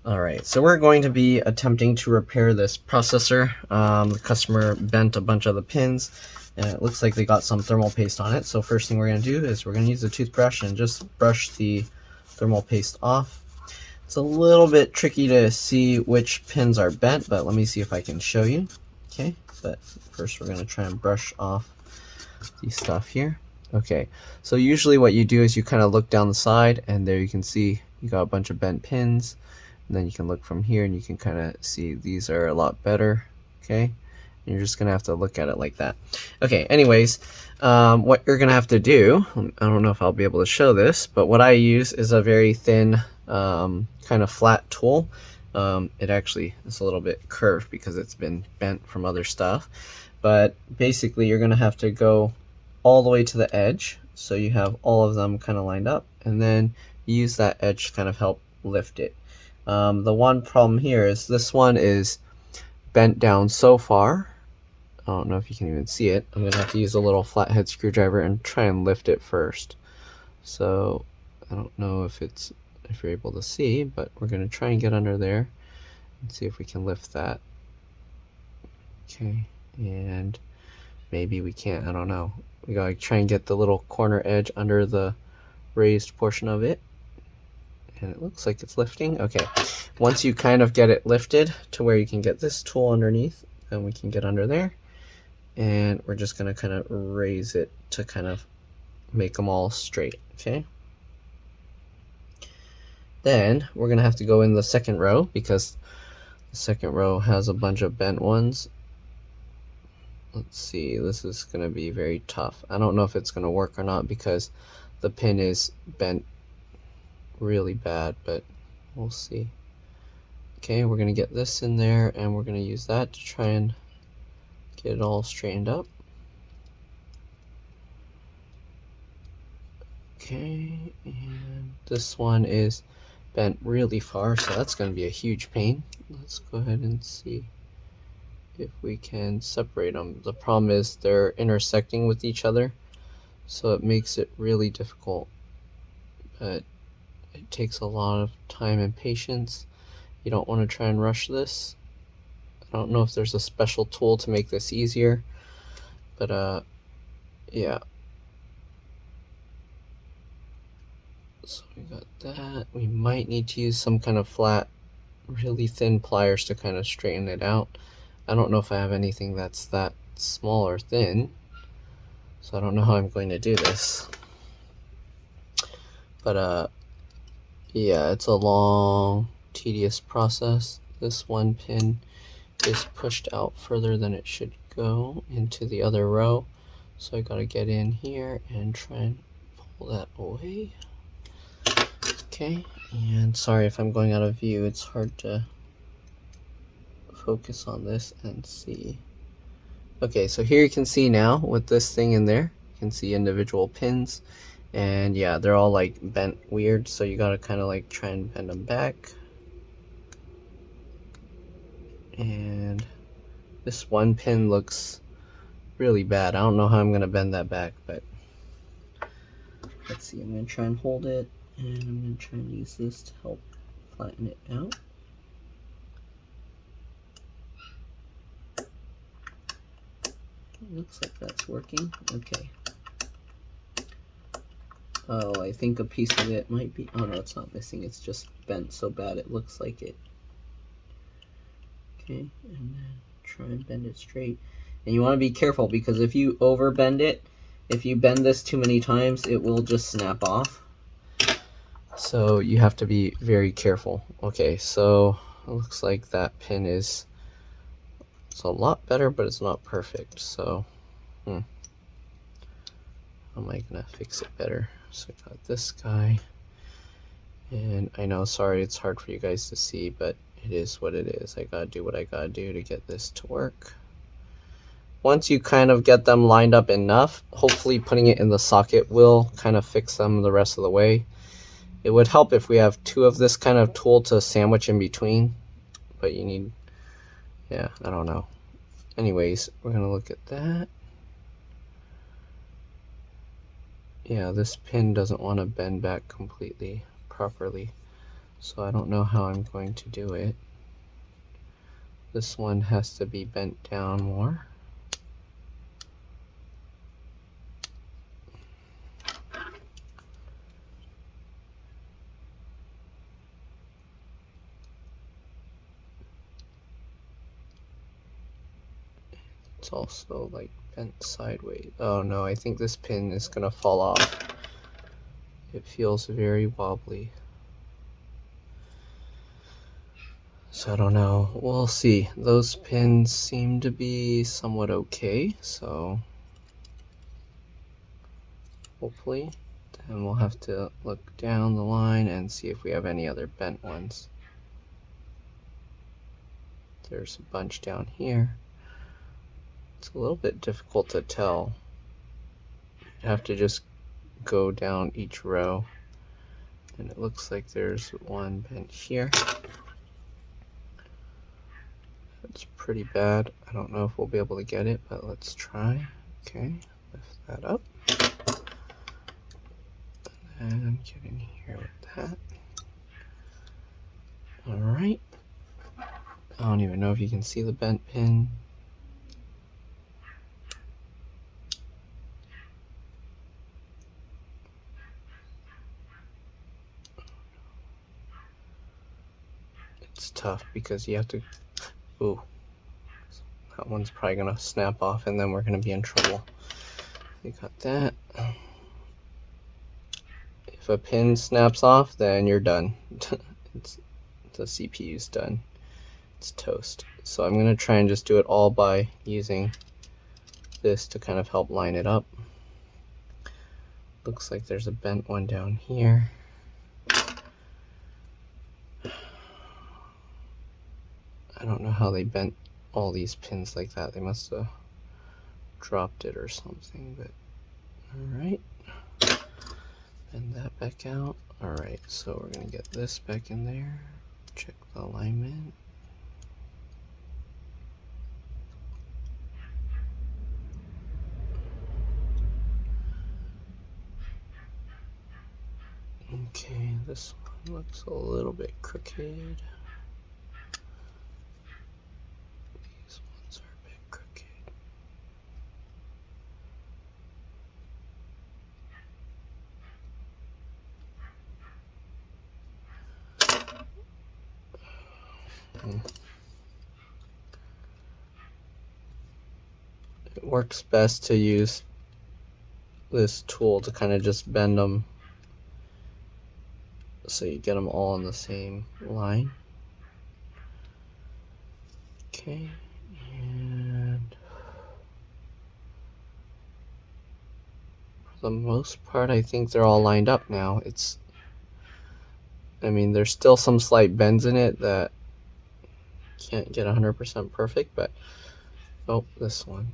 Alright, so we're going to be attempting to repair this processor. The customer bent a bunch of the pins, and it looks like they got some thermal paste on it. So first thing we're going to do is we're going to use a toothbrush and just brush the thermal paste off. It's a little bit tricky to see which pins are bent, but let me see if I can show you. Okay, but first we're going to try and brush off the stuff here. Okay, so usually what you do is you kind of look down the side, and there you can see you got a bunch of bent pins. And then you can look from here and you can kind of see these are a lot better. Okay, and you're just gonna have to look at it like that. Okay, anyways, what you're gonna have to do, I don't know if I'll be able to show this, but what I use is a very thin kind of flat tool. It actually is a little bit curved because it's been bent from other stuff, but basically you're gonna have to go all the way to the edge so you have all of them kind of lined up, and then use that edge to kind of help lift it. The one problem here is this one is bent down so far. I don't know if you can even see it. I'm gonna have to use a little flathead screwdriver and try and lift it first. So I don't know if you're able to see, but we're gonna try and get under there and see if we can lift that. Okay, and maybe we can't. I don't know. We gotta try and get the little corner edge under the raised portion of it. And it looks like it's lifting. Okay, once you kind of get it lifted to where you can get this tool underneath, then we can get under there, and we're just going to kind of raise it to kind of make them all straight. Okay, then we're going to have to go in the second row because the second row has a bunch of bent ones. Let's see, this is going to be very tough. I don't know if it's going to work or not because the pin is bent really bad, but we'll see. Okay, we're gonna get this in there and we're gonna use that to try and get it all straightened up. Okay, and this one is bent really far, so that's gonna be a huge pain. Let's go ahead and see if we can separate them. The problem is they're intersecting with each other, so it makes it really difficult, but it takes a lot of time and patience. You don't want to try and rush this. I don't know if there's a special tool to make this easier, but yeah. So we got that. We might need to use some kind of flat, really thin pliers to kind of straighten it out. I don't know if I have anything that's that small or thin, so I don't know how I'm going to do this. But yeah, it's a long, tedious process. This one pin is pushed out further than it should go into the other row. So I gotta get in here and try and pull that away. Okay, and sorry if I'm going out of view. It's hard to focus on this and see. Okay, so here you can see now with this thing in there, you can see individual pins. And yeah, they're all like bent weird, so you gotta kind of like try and bend them back. And this one pin looks really bad. I don't know how I'm gonna bend that back, but let's see. I'm gonna try and hold it, and I'm gonna try and use this to help flatten it out. It looks like that's working. Okay. Oh, I think a piece of it might be... Oh, no, it's not missing. It's just bent so bad it looks like it. Okay, and then try and bend it straight. And you want to be careful because if you over bend it, if you bend this too many times, it will just snap off. So you have to be very careful. Okay, so it looks like that pin is... It's a lot better, but it's not perfect. So, how am I gonna fix it better? So I got this guy, and I know, sorry, it's hard for you guys to see, but it is what it is. I gotta do what I gotta do to get this to work. Once you kind of get them lined up enough, hopefully putting it in the socket will kind of fix them the rest of the way. It would help if we have two of this kind of tool to sandwich in between, but you need, yeah, I don't know. Anyways, we're gonna look at that. Yeah, this pin doesn't want to bend back completely properly. So I don't know how I'm going to do it. This one has to be bent down more. It's also like bent sideways. Oh no, I think this pin is gonna fall off. It feels very wobbly. So I don't know. We'll see. Those pins seem to be somewhat okay, so hopefully. Then we'll have to look down the line and see if we have any other bent ones. There's a bunch down here. It's a little bit difficult to tell. You have to just go down each row. And it looks like there's one bent here. It's pretty bad. I don't know if we'll be able to get it, but let's try. Okay, lift that up. And get in here with that. Alright. I don't even know if you can see the bent pin. It's tough because you have to... Ooh. That one's probably going to snap off and then we're going to be in trouble. We got that. If a pin snaps off, then you're done. The CPU's done. It's toast. So I'm going to try and just do it all by using this to kind of help line it up. Looks like there's a bent one down here. I don't know how they bent all these pins like that. They must have dropped it or something, but alright. Bend that back out. Alright, so we're going to get this back in there. Check the alignment. Okay, this one looks a little bit crooked. These ones are a bit crooked. It works best to use this tool to kind of just bend them so you get them all on the same line. Okay, and for the most part I think they're all lined up now. I mean, there's still some slight bends in it that can't get 100% perfect, but oh, this one.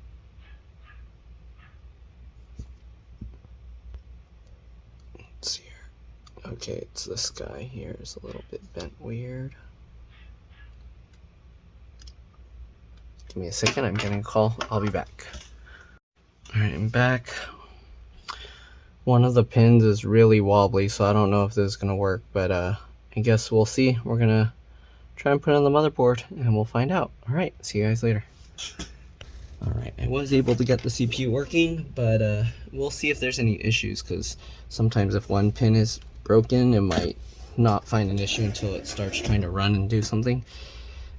Let's see here. Okay, it's this guy here is a little bit bent weird. Give me a second, I'm getting a call. I'll be back. Alright, I'm back. One of the pins is really wobbly, so I don't know if this is going to work, but I guess we'll see. We're going to try and put it on the motherboard, and we'll find out. Alright, see you guys later. Alright, I was able to get the CPU working, but we'll see if there's any issues, because sometimes if one pin is broken, it might not find an issue until it starts trying to run and do something.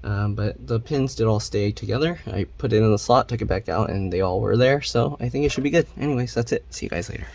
But the pins did all stay together. I put it in the slot, took it back out, and they all were there, so I think it should be good. Anyways, that's it. See you guys later.